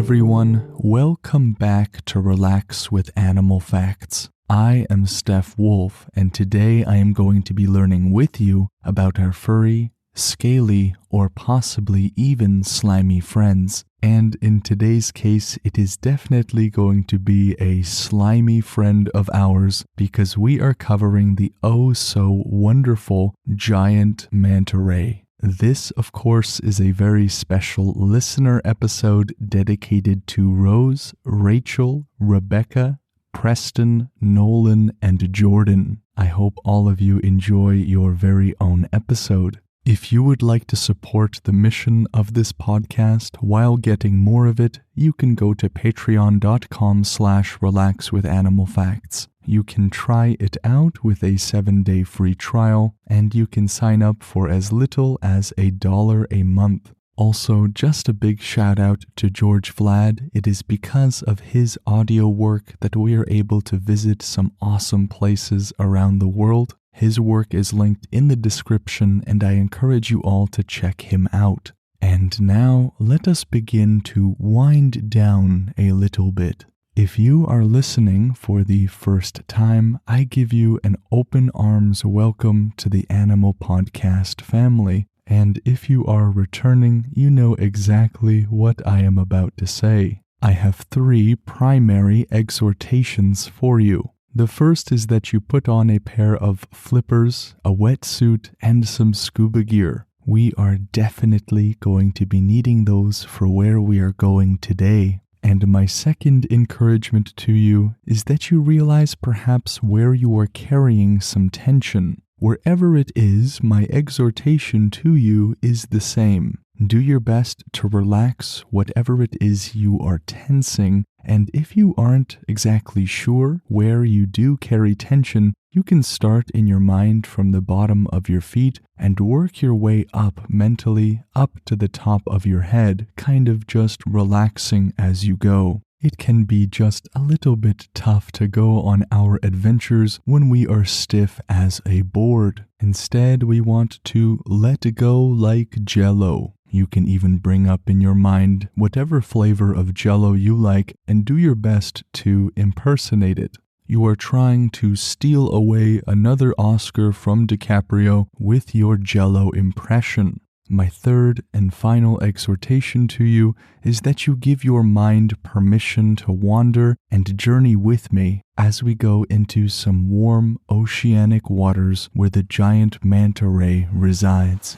everyone, welcome back to Relax with Animal Facts. I am Stef Wolfe, and today I am going to be learning with you about our furry, scaly, or possibly even slimy friends. And in today's case, it is definitely going to be a slimy friend of ours because we are covering the oh-so-wonderful Giant Manta Ray. This, of course, is a very special listener episode dedicated to Rose, Rachel, Rebecca, Preston, Nolan, and Jordan. I hope all of you enjoy your very own episode. If you would like to support the mission of this podcast while getting more of it, you can go to patreon.com/relaxwithanimalfacts. You can try it out with a 7-day free trial, and you can sign up for as little as $1 a month. Also, just a big shout out to George Vlad. It is because of his audio work that we are able to visit some awesome places around the world. His work is linked in the description, and I encourage you all to check him out. And now, let us begin to wind down a little bit. If you are listening for the first time, I give you an open arms welcome to the Animal Podcast family. And if you are returning, you know exactly what I am about to say. I have 3 primary exhortations for you. The first is that you put on a pair of flippers, a wetsuit, and some scuba gear. We are definitely going to be needing those for where we are going today. And my second encouragement to you is that you realize perhaps where you are carrying some tension. Wherever it is, my exhortation to you is the same. Do your best to relax whatever it is you are tensing, and if you aren't exactly sure where you do carry tension, you can start in your mind from the bottom of your feet and work your way up mentally, up to the top of your head, kind of just relaxing as you go. It can be just a little bit tough to go on our adventures when we are stiff as a board. Instead, we want to let go like Jell-O. You can even bring up in your mind whatever flavor of Jell-O you like and do your best to impersonate it. You are trying to steal away another Oscar from DiCaprio with your Jell-O impression. My third and final exhortation to you is that you give your mind permission to wander and journey with me as we go into some warm oceanic waters where the giant manta ray resides.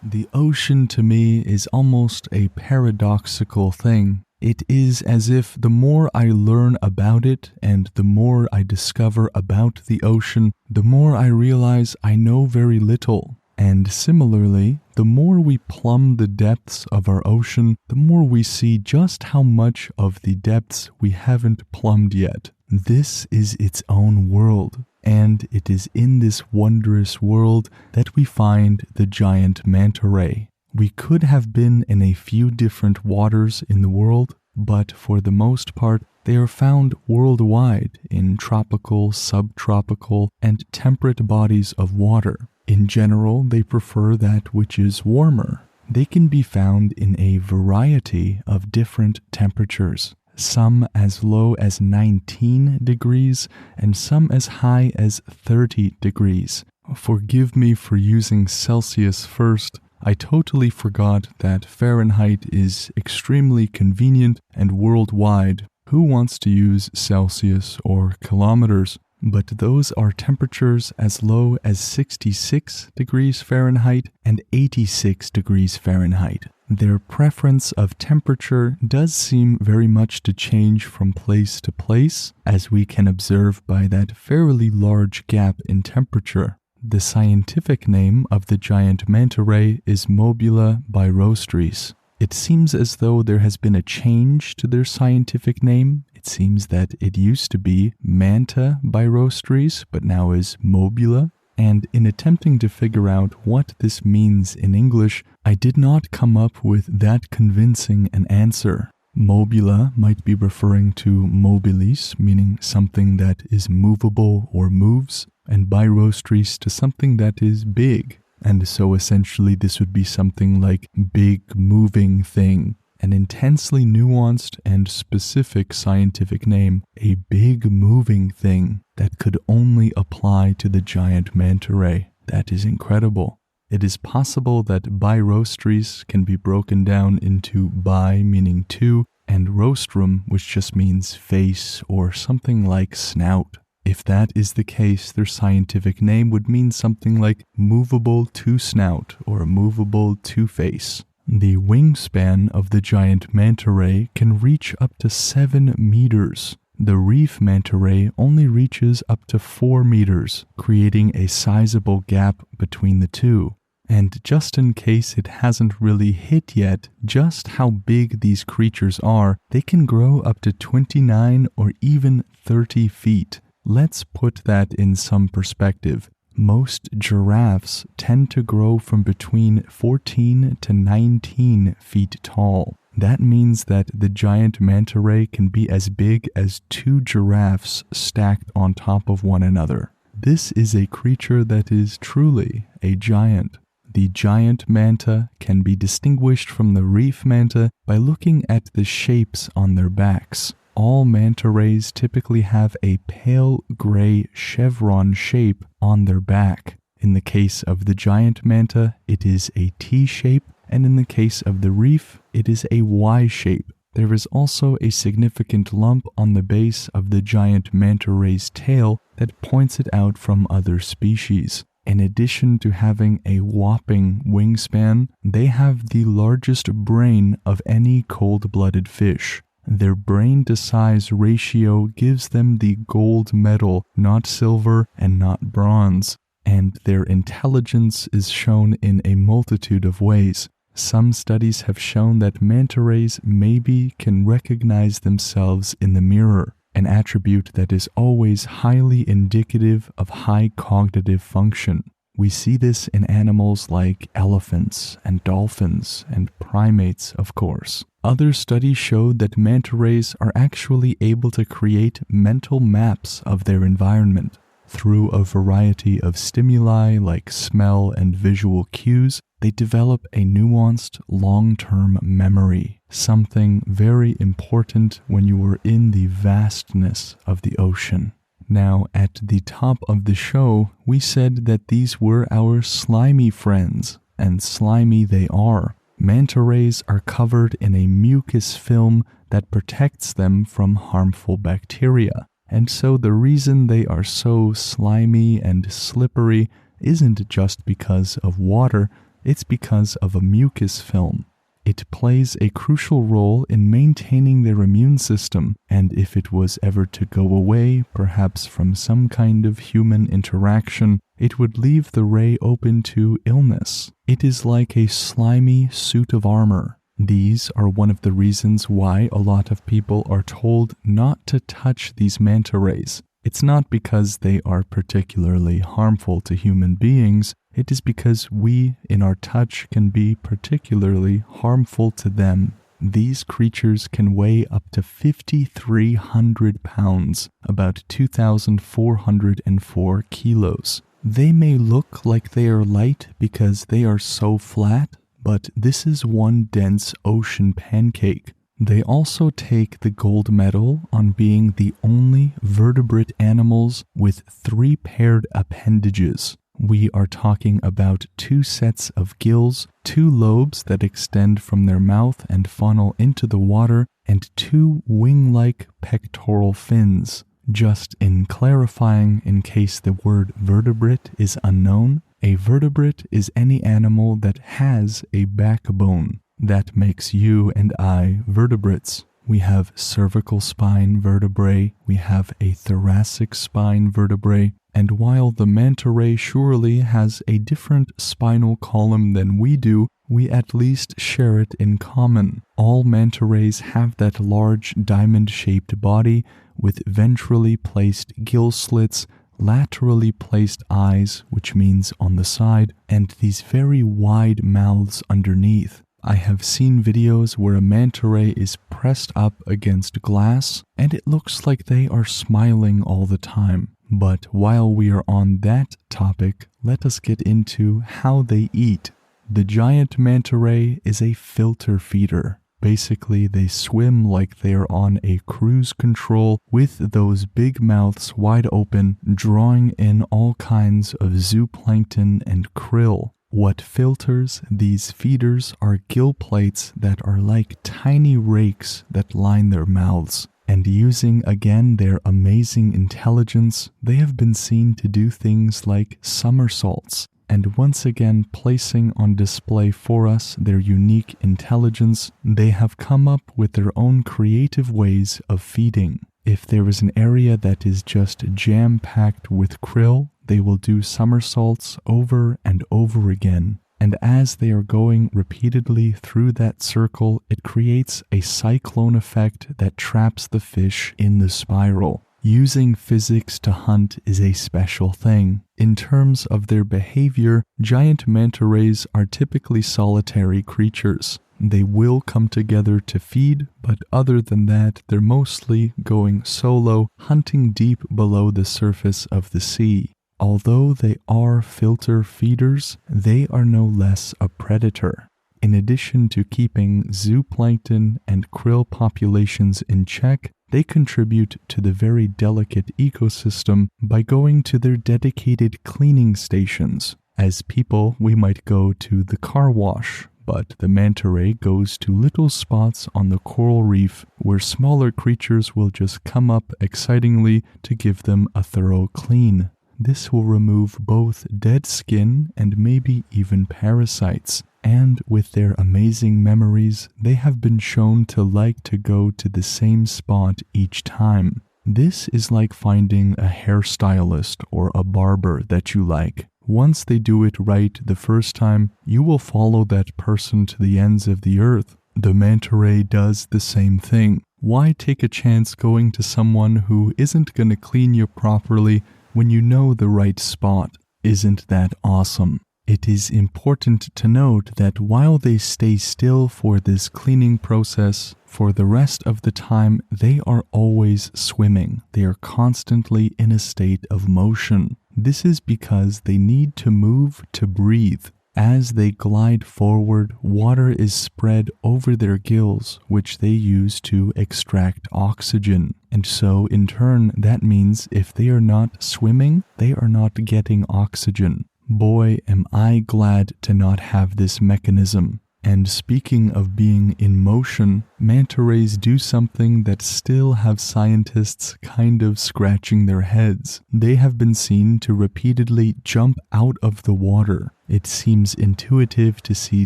The ocean to me is almost a paradoxical thing. It is as if the more I learn about it and the more I discover about the ocean, the more I realize I know very little. And similarly, the more we plumb the depths of our ocean, the more we see just how much of the depths we haven't plumbed yet. This is its own world. And it is in this wondrous world that we find the giant manta ray. We could have been in a few different waters in the world, but for the most part, they are found worldwide in tropical, subtropical, and temperate bodies of water. In general, they prefer that which is warmer. They can be found in a variety of different temperatures. Some as low as 19 degrees, and some as high as 30 degrees. Forgive me for using Celsius first. I totally forgot that Fahrenheit is extremely convenient and worldwide. Who wants to use Celsius or kilometers? But those are temperatures as low as 66 degrees Fahrenheit and 86 degrees Fahrenheit. Their preference of temperature does seem very much to change from place to place, as we can observe by that fairly large gap in temperature. The scientific name of the giant manta ray is Mobula birostris. It seems as though there has been a change to their scientific name. It seems that it used to be Manta birostris, but now is Mobula. And in attempting to figure out what this means in English, I did not come up with that convincing an answer. Mobula might be referring to mobilis, meaning something that is movable or moves, and birostris to something that is big. And so essentially this would be something like big moving thing, an intensely nuanced and specific scientific name, a big moving thing that could only apply to the giant manta ray. That is incredible. It is possible that birostris can be broken down into bi, meaning two, and rostrum, which just means face or something like snout. If that is the case, their scientific name would mean something like movable two-snout or movable two-face. The wingspan of the giant manta ray can reach up to 7 meters. The reef manta ray only reaches up to 4 meters, creating a sizable gap between the two. And just in case it hasn't really hit yet just how big these creatures are, they can grow up to 29 or even 30 feet. Let's put that in some perspective. Most giraffes tend to grow from between 14 to 19 feet tall. That means that the giant manta ray can be as big as 2 giraffes stacked on top of one another. This is a creature that is truly a giant. The giant manta can be distinguished from the reef manta by looking at the shapes on their backs. All manta rays typically have a pale gray chevron shape on their back. In the case of the giant manta, it is a T shape, and in the case of the reef, it is a Y shape. There is also a significant lump on the base of the giant manta ray's tail that points it out from other species. In addition to having a whopping wingspan, they have the largest brain of any cold-blooded fish. Their brain-to-size ratio gives them the gold medal, not silver and not bronze, and their intelligence is shown in a multitude of ways. Some studies have shown that manta rays maybe can recognize themselves in the mirror, an attribute that is always highly indicative of high cognitive function. We see this in animals like elephants and dolphins and primates, of course. Other studies showed that manta rays are actually able to create mental maps of their environment. Through a variety of stimuli like smell and visual cues, they develop a nuanced long-term memory, something very important when you are in the vastness of the ocean. Now, at the top of the show, we said that these were our slimy friends, and slimy they are. Manta rays are covered in a mucus film that protects them from harmful bacteria. And so the reason they are so slimy and slippery isn't just because of water, it's because of a mucus film. It plays a crucial role in maintaining their immune system, and if it was ever to go away, perhaps from some kind of human interaction, it would leave the ray open to illness. It is like a slimy suit of armor. These are one of the reasons why a lot of people are told not to touch these manta rays. It's not because they are particularly harmful to human beings, it is because we, in our touch, can be particularly harmful to them. These creatures can weigh up to 5,300 pounds, about 2,404 kilos. They may look like they are light because they are so flat, but this is one dense ocean pancake. They also take the gold medal on being the only vertebrate animals with 3 paired appendages. We are talking about 2 sets of gills, 2 lobes that extend from their mouth and funnel into the water, and 2 wing-like pectoral fins. Just in clarifying, in case the word vertebrate is unknown, a vertebrate is any animal that has a backbone. That makes you and I vertebrates. We have cervical spine vertebrae, we have a thoracic spine vertebrae, and while the manta ray surely has a different spinal column than we do, we at least share it in common. All manta rays have that large diamond-shaped body with ventrally placed gill slits laterally placed eyes, which means on the side, and these very wide mouths underneath. I have seen videos where a manta ray is pressed up against glass, and it looks like they are smiling all the time. But while we are on that topic, let us get into how they eat. The giant manta ray is a filter feeder. Basically, they swim like they are on a cruise control with those big mouths wide open, drawing in all kinds of zooplankton and krill. What filters these feeders are gill plates that are like tiny rakes that line their mouths. And using again their amazing intelligence, they have been seen to do things like somersaults. And once again, placing on display for us their unique intelligence, they have come up with their own creative ways of feeding. If there is an area that is just jam-packed with krill, they will do somersaults over and over again. And as they are going repeatedly through that circle, it creates a cyclone effect that traps the fish in the spiral. Using physics to hunt is a special thing. In terms of their behavior, giant manta rays are typically solitary creatures. They will come together to feed, but other than that, they're mostly going solo, hunting deep below the surface of the sea. Although they are filter feeders, they are no less a predator. In addition to keeping zooplankton and krill populations in check, they contribute to the very delicate ecosystem by going to their dedicated cleaning stations. As people, we might go to the car wash, but the manta ray goes to little spots on the coral reef where smaller creatures will just come up excitingly to give them a thorough clean. This will remove both dead skin and maybe even parasites. And with their amazing memories, they have been shown to like to go to the same spot each time. This is like finding a hairstylist or a barber that you like. Once they do it right the first time, you will follow that person to the ends of the earth. The manta ray does the same thing. Why take a chance going to someone who isn't going to clean you properly when you know the right spot? Isn't that awesome? It is important to note that while they stay still for this cleaning process, for the rest of the time they are always swimming. They are constantly in a state of motion. This is because they need to move to breathe. As they glide forward, water is spread over their gills, which they use to extract oxygen. And so, in turn, that means if they are not swimming, they are not getting oxygen. Boy, am I glad to not have this mechanism. And speaking of being in motion, manta rays do something that still have scientists kind of scratching their heads. They have been seen to repeatedly jump out of the water. It seems intuitive to see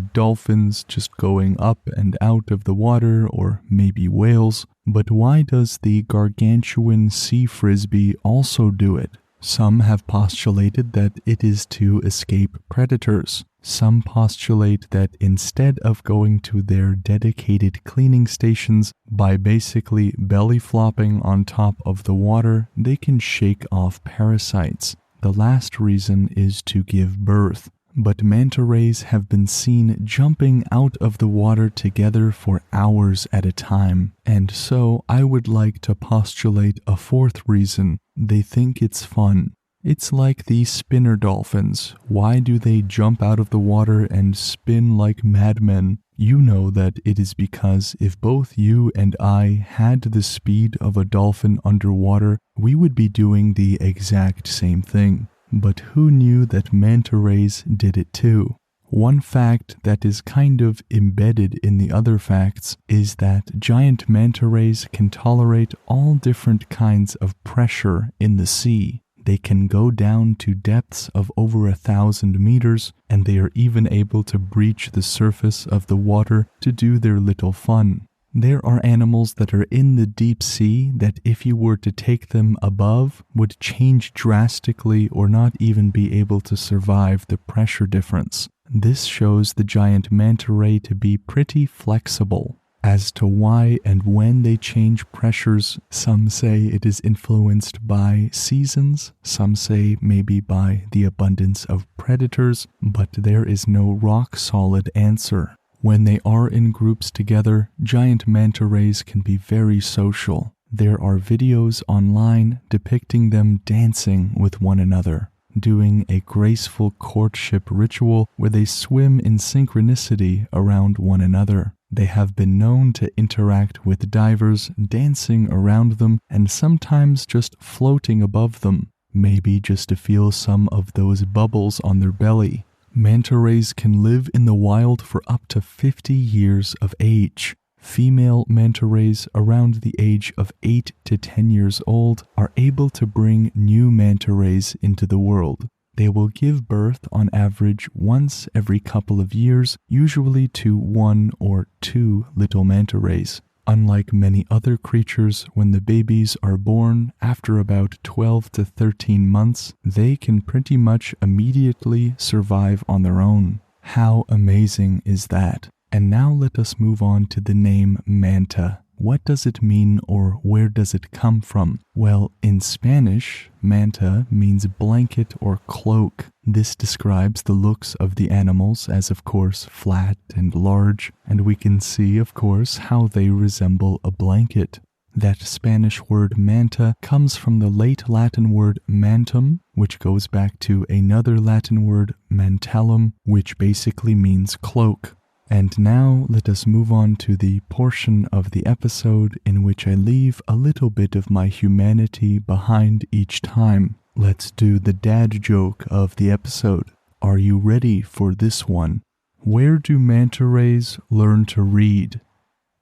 dolphins just going up and out of the water, or maybe whales. But why does the gargantuan sea frisbee also do it? Some have postulated that it is to escape predators. Some postulate that instead of going to their dedicated cleaning stations, by basically belly flopping on top of the water, they can shake off parasites. The last reason is to give birth. But manta rays have been seen jumping out of the water together for hours at a time. And so I would like to postulate a fourth reason. They think it's fun. It's like the spinner dolphins. Why do they jump out of the water and spin like madmen? You know that it is because if both you and I had the speed of a dolphin underwater, we would be doing the exact same thing. But who knew that manta rays did it too? One fact that is kind of embedded in the other facts is that giant manta rays can tolerate all different kinds of pressure in the sea. They can go down to depths of over 1,000 meters, and they are even able to breach the surface of the water to do their little fun. There are animals that are in the deep sea that if you were to take them above would change drastically or not even be able to survive the pressure difference. This shows the giant manta ray to be pretty flexible. As to why and when they change pressures, some say it is influenced by seasons, some say maybe by the abundance of predators, but there is no rock-solid answer. When they are in groups together, giant manta rays can be very social. There are videos online depicting them dancing with one another, doing a graceful courtship ritual where they swim in synchronicity around one another. They have been known to interact with divers, dancing around them and sometimes just floating above them, maybe just to feel some of those bubbles on their belly. Manta rays can live in the wild for up to 50 years of age. Female manta rays around the age of 8 to 10 years old are able to bring new manta rays into the world. They will give birth on average once every couple of years, usually to 1 or 2 little manta rays. Unlike many other creatures, when the babies are born after about 12 to 13 months, they can pretty much immediately survive on their own. How amazing is that? And now let us move on to the name manta. What does it mean, or where does it come from? Well, in Spanish, manta means blanket or cloak. This describes the looks of the animals as, of course, flat and large, and we can see, of course, how they resemble a blanket. That Spanish word manta comes from the late Latin word mantum, which goes back to another Latin word mantellum, which basically means cloak. And now let us move on to the portion of the episode in which I leave a little bit of my humanity behind each time. Let's do the dad joke of the episode. Are you ready for this one? Where do manta rays learn to read?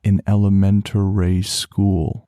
In elementary school.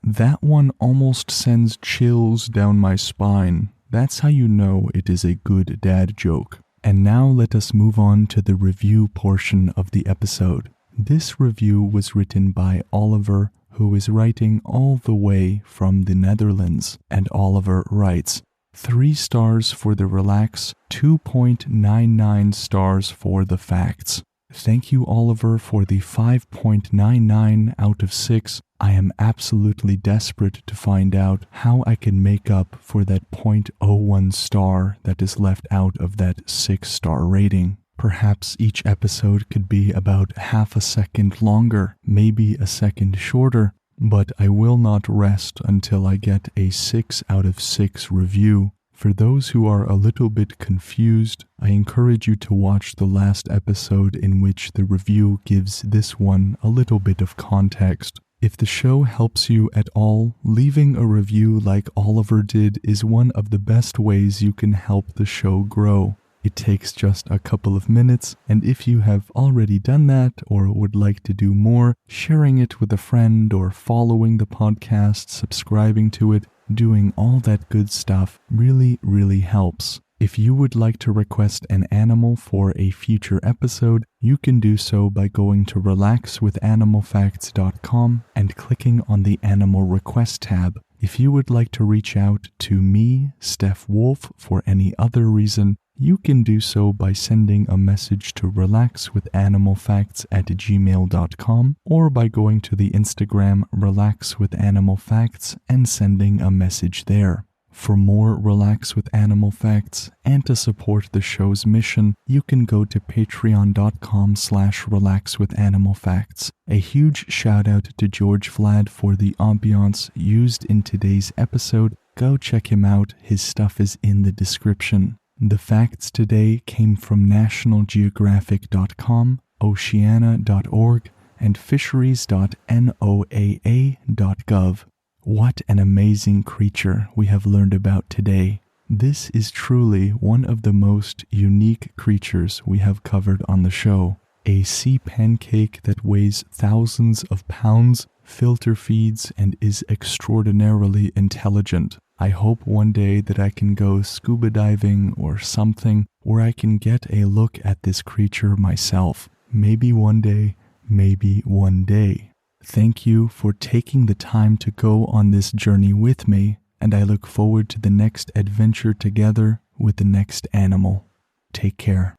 That one almost sends chills down my spine. That's how you know it is a good dad joke. And now let us move on to the review portion of the episode. This review was written by Oliver, who is writing all the way from the Netherlands. And Oliver writes, 3 stars for the relax, 2.99 stars for the facts. Thank you, Oliver, for the 5.99 out of 6. I am absolutely desperate to find out how I can make up for that 0.01 star that is left out of that 6-star rating. Perhaps each episode could be about half a second longer, maybe a second shorter, but I will not rest until I get a 6 out of 6 review. For those who are a little bit confused, I encourage you to watch the last episode in which the review gives this one a little bit of context. If the show helps you at all, leaving a review like Oliver did is one of the best ways you can help the show grow. It takes just a couple of minutes, and if you have already done that or would like to do more, sharing it with a friend or following the podcast, subscribing to it, doing all that good stuff really helps. If you would like to request an animal for a future episode, you can do so by going to relaxwithanimalfacts.com and clicking on the Animal Request tab. If you would like to reach out to me, Stef Wolfe, for any other reason, you can do so by sending a message to relaxwithanimalfacts@gmail.com or by going to the Instagram relaxwithanimalfacts and sending a message there. For more Relax with Animal Facts and to support the show's mission, you can go to patreon.com/relaxwithanimalfacts. A huge shout out to George Vlad for the ambiance used in today's episode. Go check him out, his stuff is in the description. The facts today came from nationalgeographic.com, oceana.org, and fisheries.noaa.gov. What an amazing creature we have learned about today. This is truly one of the most unique creatures we have covered on the show. A sea pancake that weighs thousands of pounds, filter feeds, and is extraordinarily intelligent. I hope one day that I can go scuba diving or something where I can get a look at this creature myself. Maybe one day, maybe one day. Thank you for taking the time to go on this journey with me, and I look forward to the next adventure together with the next animal. Take care.